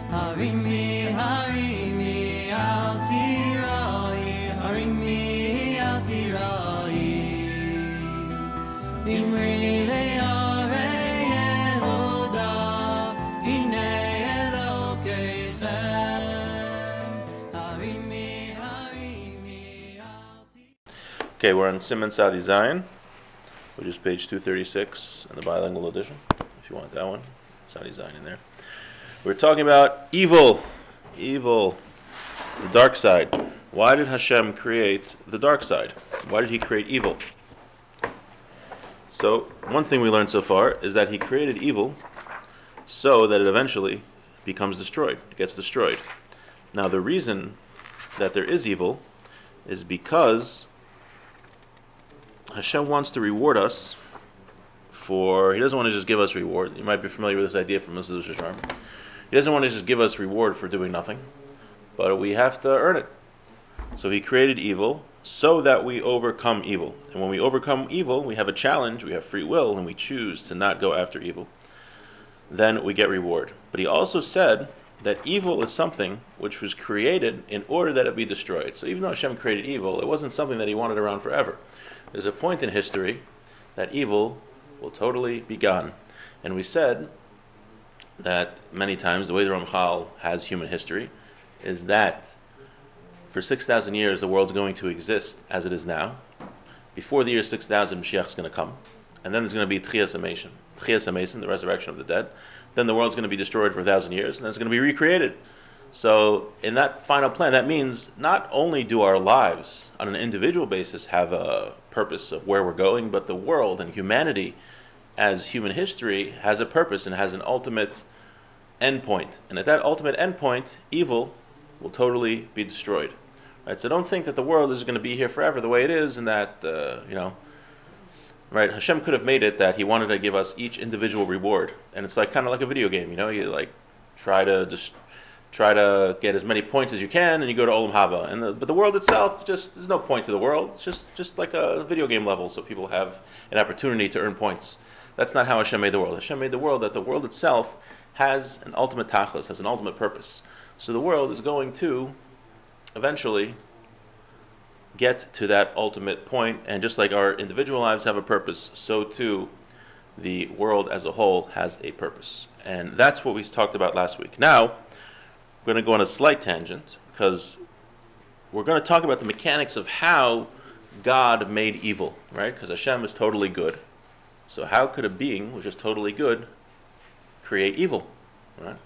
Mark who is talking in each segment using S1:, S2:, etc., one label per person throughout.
S1: Harimi, harimi, al tirai, harimi, al tirai. Imri le'arei Yehuda, hine Elokeichem. Harimi, harimi, al tirai.
S2: Okay, we're on Siman Sadi Zion, which is page 236 in the bilingual edition, if you want that one. Sadi Zion in there. We're talking about evil, the dark side. Why did Hashem create the dark side? Why did He create evil? So, one thing we learned so far is that He created evil so that it eventually becomes destroyed. It gets destroyed. Now, the reason that there is evil is because Hashem wants to reward us for, He doesn't want to just give us reward. You might be familiar with this idea from Mrs. Shishar. He doesn't want to just give us reward for doing nothing, but we have to earn it. So He created evil so that we overcome evil. And when we overcome evil, we have a challenge, we have free will, and we choose to not go after evil. Then we get reward. But He also said that evil is something which was created in order that it be destroyed. So even though Hashem created evil, it wasn't something that He wanted around forever. There's a point in history that evil will totally be gone. And we said that many times, the way the Ramchal has human history, is that for 6,000 years the world's going to exist as it is now. Before the year 6,000, Mashiach is going to come. And then there's going to be Tchias HaMesim, the resurrection of the dead. Then the world's going to be destroyed for 1,000 years, and then it's going to be recreated. So in that final plan, that means not only do our lives on an individual basis have a purpose of where we're going, but the world and humanity as human history has a purpose and has an ultimate endpoint. And at that ultimate endpoint, evil will totally be destroyed. Right? So don't think that the world is going to be here forever the way it is, and that, right? Hashem could have made it that He wanted to give us each individual reward. And it's like kind of like a video game, you like try to get as many points as you can, and you go to Olam Haba. But the world itself, there's no point to the world. It's just like a video game level, so people have an opportunity to earn points. That's not how Hashem made the world. Hashem made the world that the world itself has an ultimate tachlis, has an ultimate purpose. So the world is going to eventually get to that ultimate point, and just like our individual lives have a purpose, so too the world as a whole has a purpose. And that's what we talked about last week. Now, we're going to go on a slight tangent, because we're going to talk about the mechanics of how God made evil, right? Because Hashem is totally good. So how could a being which is totally good create evil, right?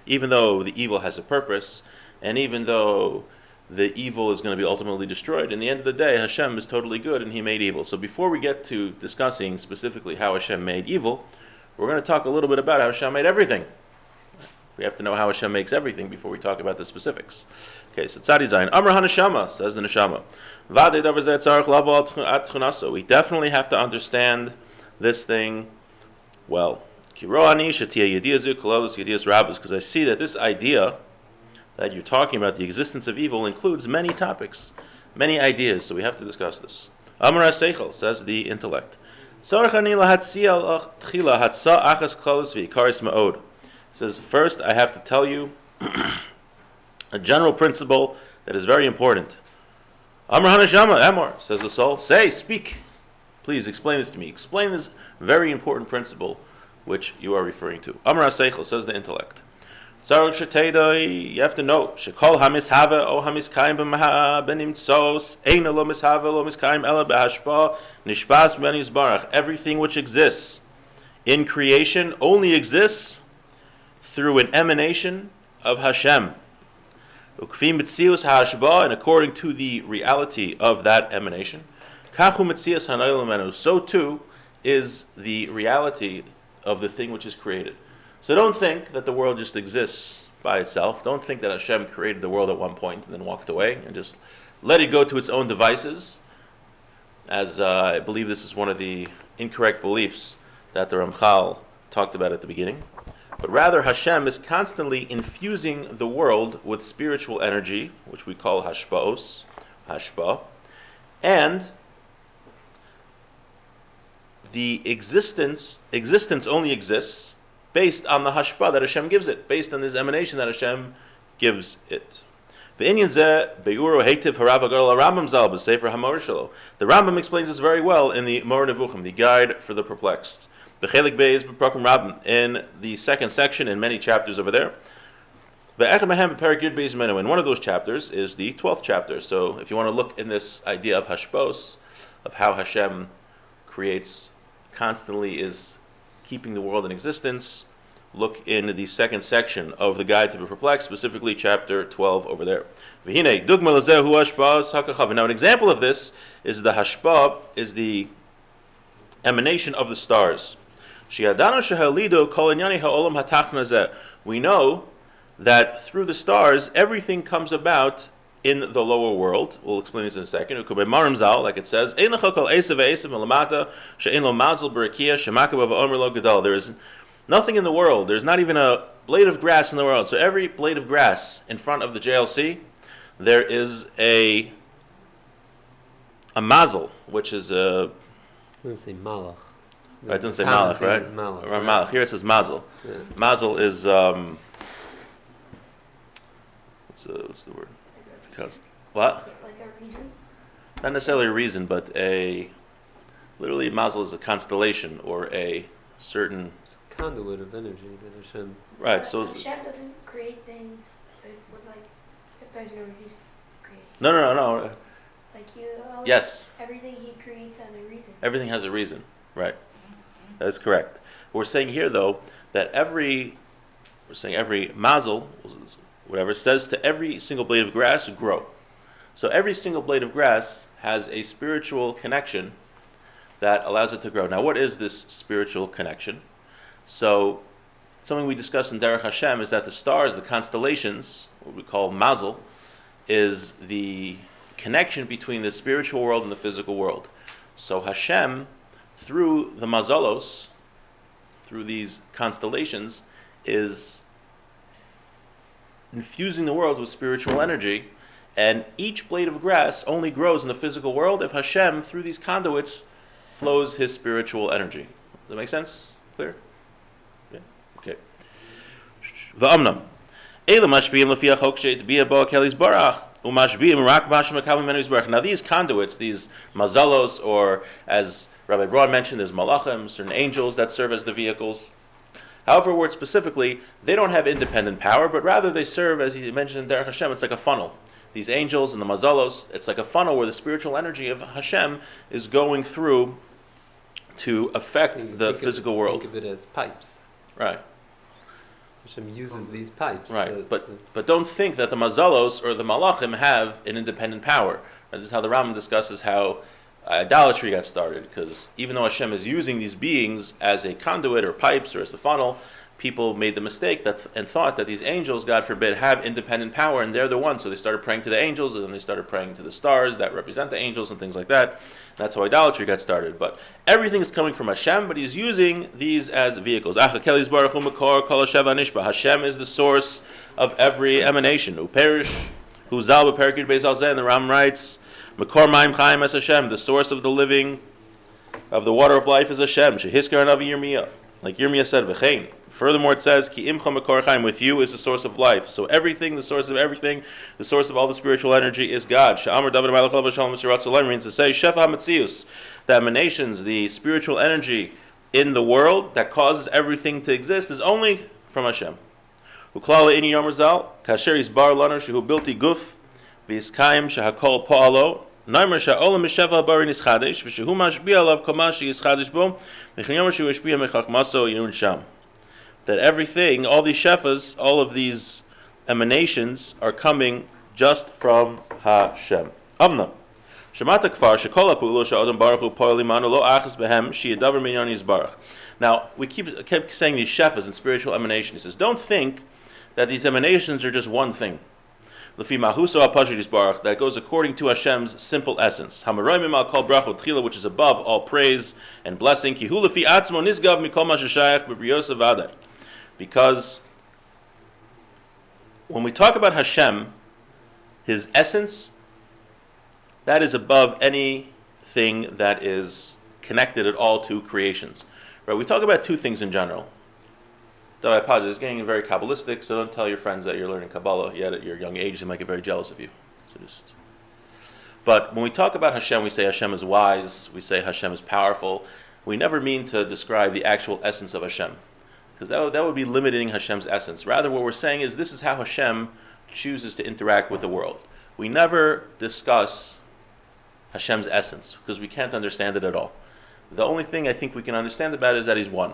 S2: Even though the evil has a purpose, and even though the evil is going to be ultimately destroyed, in the end of the day, Hashem is totally good and He made evil. So before we get to discussing specifically how Hashem made evil, we're going to talk a little bit about how Hashem made everything. We have to know how Hashem makes everything before we talk about the specifics. Okay, so Tzadi Zayin. Amar HaNeshama, says the Neshama. We definitely have to understand this thing well. Because I see that this idea that you're talking about, the existence of evil, includes many topics, many ideas, so we have to discuss this. Amar HaSeichel, says the intellect. Says, first I have to tell you a general principle that is very important. Amar HaNeshama, Amor, says the soul, say, speak. Please explain this to me. Explain this very important principle which you are referring to. Amar HaSeichel, says the intellect. You have to know, Shekol hamishava o hamiskayim benimtzos eina lo mishava lo miskayim ela behashpa nishbas ben yisbarach. Everything which exists in creation only exists through an emanation of Hashem. Ukfi mitzius hashba, and according to the reality of that emanation. Kachu mitzius hanayil menu. So too is the reality of the thing which is created. So don't think that the world just exists by itself. Don't think that Hashem created the world at one point and then walked away and just let it go to its own devices, as I believe this is one of the incorrect beliefs that the Ramchal talked about at the beginning. But rather, Hashem is constantly infusing the world with spiritual energy, which we call hashpa'os, hashpa, and the existence only exists based on the hashpa that Hashem gives it, based on this emanation that Hashem gives it. The Rambam explains this very well in the Moreh Nevuchim, the Guide for the Perplexed. In the second section, in many chapters over there. And one of those chapters is the 12th chapter. So if you want to look in this idea of hashpos, of how Hashem creates, constantly is keeping the world in existence, look in the second section of the Guide to the Perplexed, specifically chapter 12 over there. Now an example of this is the hashpa, is the emanation of the stars. We know that through the stars, everything comes about in the lower world. We'll explain this in a second. Like it says, there is nothing in the world. There's not even a blade of grass in the world. So every blade of grass in front of the JLC, there is a mazel, which is a...
S3: It doesn't say malach.
S2: Right, it doesn't say malach, right?
S3: Malach,
S2: right? Malach. Here it says mazel.
S3: Yeah.
S2: Mazel is... what's the word? What?
S4: Like a reason?
S2: Not necessarily a reason, but literally mazel is a constellation or a certain...
S3: It's a conduit of energy that Hashem...
S2: Right,
S4: But
S2: so...
S4: Hashem doesn't create things with if there's no reason creating.
S2: No.
S4: Like
S2: Yes.
S4: Everything he creates has a reason.
S2: Everything has a reason, right? That is correct. We're saying here, though, that every mazel, whatever, says to every single blade of grass, grow. So every single blade of grass has a spiritual connection that allows it to grow. Now, what is this spiritual connection? So, something we discussed in Derech Hashem is that the stars, the constellations, what we call mazel, is the connection between the spiritual world and the physical world. So Hashem, through the mazalos, through these constellations, is infusing the world with spiritual energy, and each blade of grass only grows in the physical world if Hashem, through these conduits, flows his spiritual energy. Does that make sense? Clear? Yeah? Okay. V'amnam. Now these conduits, these mazalos, or as Rabbi Braun mentioned, there's malachim, certain angels that serve as the vehicles. However, word specifically, they don't have independent power, but rather they serve, as he mentioned in Derech Hashem, it's like a funnel. These angels and the mazalos, it's like a funnel where the spiritual energy of Hashem is going through to affect the physical world.
S3: Think of it as pipes.
S2: Right.
S3: Hashem uses these pipes.
S2: Right, but don't think that the mazalos or the malachim have an independent power. And this is how the Rambam discusses how idolatry got started, because even though Hashem is using these beings as a conduit or pipes or as a funnel, people made the mistake and thought that these angels, God forbid, have independent power and they're the ones. So they started praying to the angels, and then they started praying to the stars that represent the angels and things like that. That's how idolatry got started. But everything is coming from Hashem, but he's using these as vehicles. Hashem is the source of every emanation. Uperish, Huzal Beperkid Beis Alzeh, and the Ram writes, Mekor Maim Chaim es Hashem, the source of the living, of the water of life is Hashem. Shehiskar Navi Yirmiyah. Like Yirmiyah said, V'chein. Furthermore, it says, Ki imcha mekor chaim, with you is the source of life. So everything, the source of everything, the source of all the spiritual energy is God. Sha'amar David Malach Lav Shalom Mr. Ratzalim means to say, Shefa HaMetzius, the emanations, the spiritual energy in the world that causes everything to exist is only from Hashem. Uklala ini Yomer Zal, Kasher Yisbar Laner Shehu Bilti Guf, V'Yiskayim Shehakol Po'alo, Naimer Sha'olam Mishefa Bari Nischadesh, V'Shehu Mashbi'a Alav Komashi Yischadesh Bo, V'Chin Yomer Shehu Yishbi'a Mechachmaso Yun Sham. That everything, all these shefas, all of these emanations are coming just from Hashem. Amna. Shemata kfar shekola pu'ulo she'odam baruch hu po'el imanu lo achas behem she'yedavar minyan yizbarach. Now, we keep saying these shefas and spiritual emanations. He says, don't think that these emanations are just one thing. Lefi mahuso ha'pashid yizbarach, that goes according to Hashem's simple essence. Hamaroimim al kol bracha tchila, which is above all praise and blessing. Ki hu lefi atzmo nisgav mikol ma sheshayach b'briyos avadai. Because when we talk about Hashem, his essence, that is above anything that is connected at all to creations. Right? We talk about two things in general. Though I apologize, it's getting very Kabbalistic, so don't tell your friends that you're learning Kabbalah yet at your young age. They might get very jealous of you. But when we talk about Hashem, we say Hashem is wise, we say Hashem is powerful. We never mean to describe the actual essence of Hashem, because that would be limiting Hashem's essence. Rather, what we're saying is this is how Hashem chooses to interact with the world. We never discuss Hashem's essence, because we can't understand it at all. The only thing I think we can understand about it is that He's one,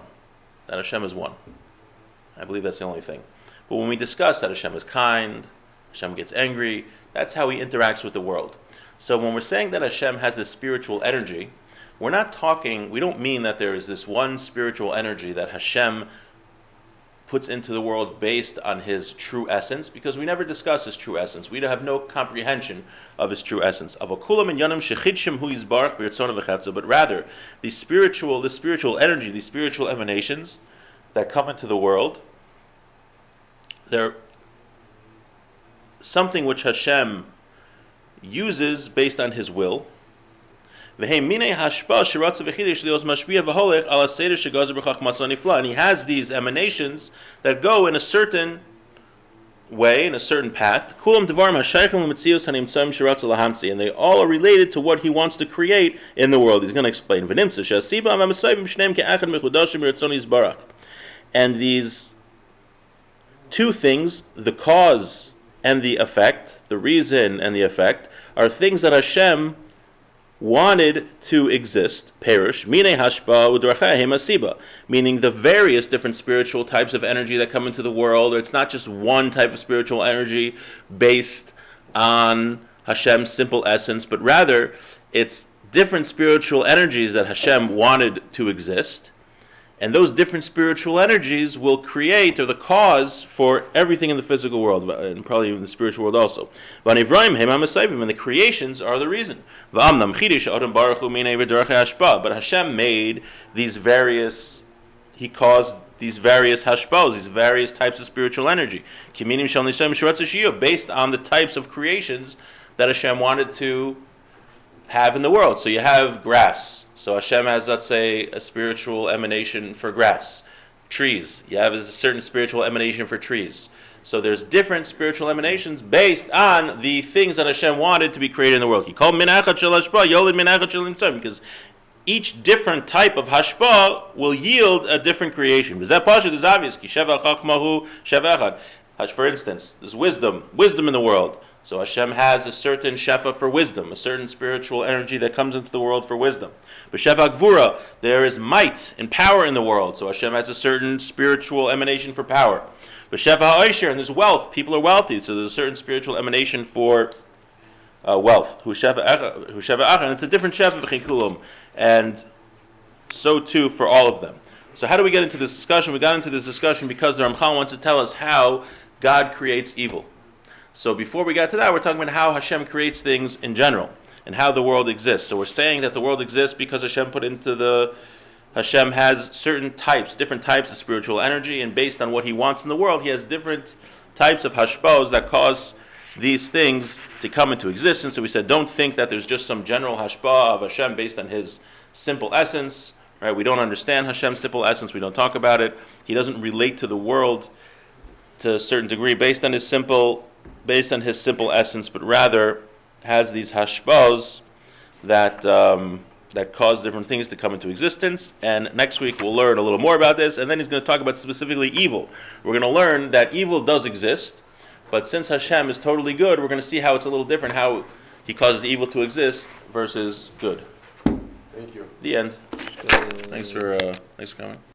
S2: that Hashem is one. I believe that's the only thing. But when we discuss that Hashem is kind, Hashem gets angry, that's how He interacts with the world. So when we're saying that Hashem has this spiritual energy, we don't mean that there is this one spiritual energy that Hashem puts into the world based on His true essence, because we never discuss His true essence. We have no comprehension of His true essence. But rather, the spiritual energy, the spiritual emanations that come into the world, they're something which Hashem uses based on His will. And He has these emanations that go in a certain way, in a certain path. And they all are related to what He wants to create in the world. He's going to explain. And these two things, the cause and the effect, the reason and the effect, are things that Hashem wanted to exist, perish, meaning the various different spiritual types of energy that come into the world. Or it's not just one type of spiritual energy based on Hashem's simple essence, but rather it's different spiritual energies that Hashem wanted to exist. And those different spiritual energies will create, or the cause for everything in the physical world, and probably even the spiritual world also. And the creations are the reason. But Hashem made these various, He caused these various hashpos, these various types of spiritual energy, based on the types of creations that Hashem wanted to have in the world. So you have grass. So Hashem has, let's say, a spiritual emanation for grass. Trees. You have a certain spiritual emanation for trees. So there's different spiritual emanations based on the things that Hashem wanted to be created in the world. He called because each different type of hashpa will yield a different creation. Because that pasuk is obvious. For instance, there's wisdom in the world. So Hashem has a certain shefa for wisdom, a certain spiritual energy that comes into the world for wisdom. B'shefa gvura, there is might and power in the world. So Hashem has a certain spiritual emanation for power. B'shefa ha'oisher, and there's wealth. People are wealthy, so there's a certain spiritual emanation for wealth. Husheva achar, and it's a different shefa v'chikulam, and so too for all of them. So how do we get into this discussion? We got into this discussion because the Ramchal wants to tell us how God creates evil. So before we got to that, we're talking about how Hashem creates things in general and how the world exists. So we're saying that the world exists because Hashem has certain types, different types of spiritual energy, and based on what He wants in the world, He has different types of hashpos that cause these things to come into existence. So we said, don't think that there's just some general hashpa of Hashem based on His simple essence. Right? We don't understand Hashem's simple essence. We don't talk about it. He doesn't relate to the world to a certain degree based on His simple essence, but rather has these hashpos that cause different things to come into existence. And next week we'll learn a little more about this, and then he's going to talk about specifically evil. We're going to learn that evil does exist, but since Hashem is totally good, we're going to see how it's a little different, how He causes evil to exist versus good.
S5: Thank you.
S2: The end. Thanks for coming.